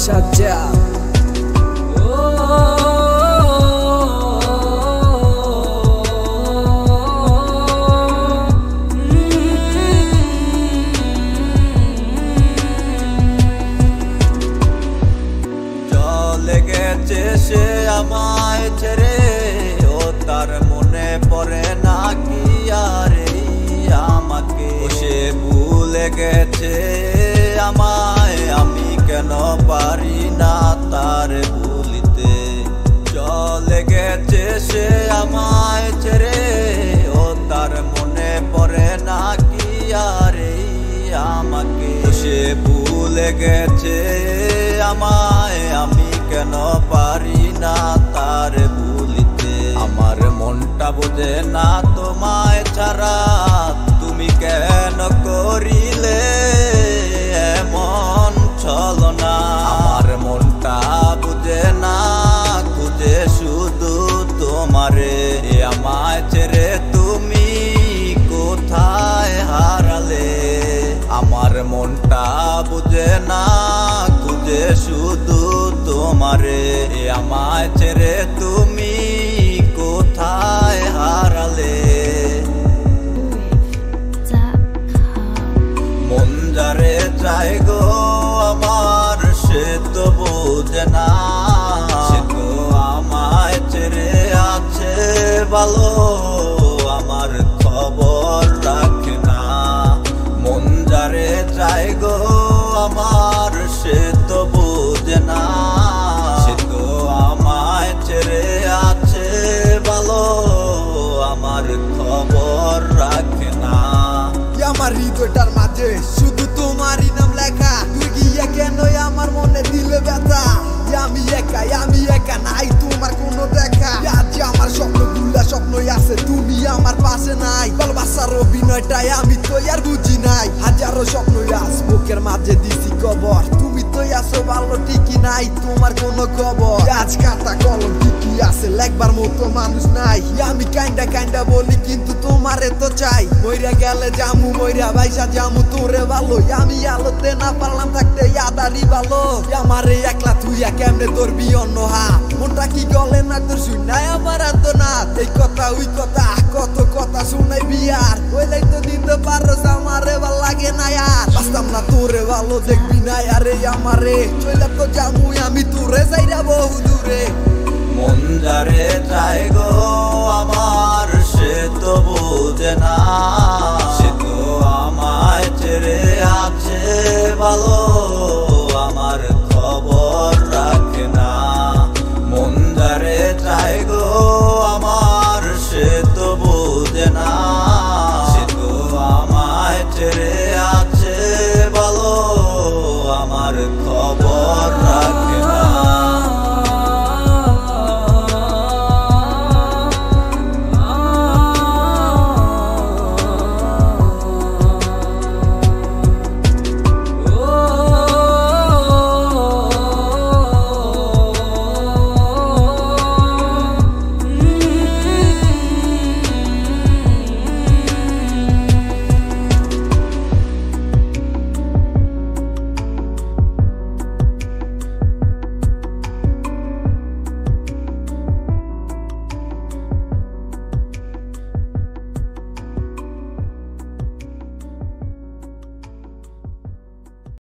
সাজ্জাদ। চলে গেছে সে আমায় ছেড়ে, ও তার মনে পড়ে না কি আর আমাকে। সে ভুলে গেছে আমায়, আমি কেন পারি না তার ভুলিতে। চলে গেছে সে আমায় ছেড়ে, ও তার মনে পড়ে না কি আর আমাকে। সে ভুলে গেছে আমায়, আমি কেন পারি না তার ভুলিতে। আমার মনটা বোঝে না তোমায় ছাড়া, তুমি কেন করিলে এমন ছলনা। আমার মনটা বুঝে না, খুঁজে শুধু তোমারে। আমায় ছেড়ে তুমি কোথায় হারালে। আমার মনটা বুঝে না, খুঁজে শুধু তোমারে। আমায় ছেড়ে তুমি কোথায় হারালে। মন যারে চাই গো আমার, সে তো বোঝে না। সে তো আমায় ছেড়ে আছে ভালো, আমার খবর রাখে না। মন যারে চাই গো আমার, সে তো বোঝে না। সে তো আমায় ছেড়ে আছে ভালো, আমার খবর রাখে না। আমার হৃদয়টার মাঝে শুধু তোমারই নাম লেখা, তুই গিয়ে কেন আমার মনে দিলে ব্যথা। আমি একা নাই তোমার কোনো দেখা। আজ আমার স্বপ্নগুলা স্বপ্নই আছে, তুমি আমার পাশে নাই। ভালোবাসার অভিনয়টাই আমি তো আর বুঝি নাই। হাজারো স্বপ্নই আস বুকের মাঝে দিছি কবর, তুমি তো আসো ভালো ঠিকই নাই তোমার কোনো খবর। আজ খাতা কলম ঠিকই আছে, লেখবার মতো মানুষ নাই। আমি কাইন্ডা বলি কিন্তু তোমারে তো চাই। মইরা গেলে জামু, মইরা বাইসা জামু তোরে ভালো। আমি আলোতে না পারলাম থাকতে আদারি ভালো। আমারে একলা তুইয়া কেমনে ধরবি অন্য হাত। মনটা কি গলে না তোর শুনাই আমার এত না। এই কথা ওই কথা কত কথা শুনাই বিয়ার, ওইলাই তো দিতে পারস আমারে ভাল লাগে না আর। বাঁচতাম না তোরে ভালো দেখবি না আরে আমারে। চইলা তো জামু আমি তোরে যাইরা বহু দূরে। মন যারে চাই গো আমার, সে তো বোঝে না। সে তো আমায় ছেড়ে আছে ভালো, আমার খবর রাখে না। মন যারে চাই গো আমার, সে তো বোঝে না। সে তো আমায় ছেড়ে আছে ভালো, আমার খবর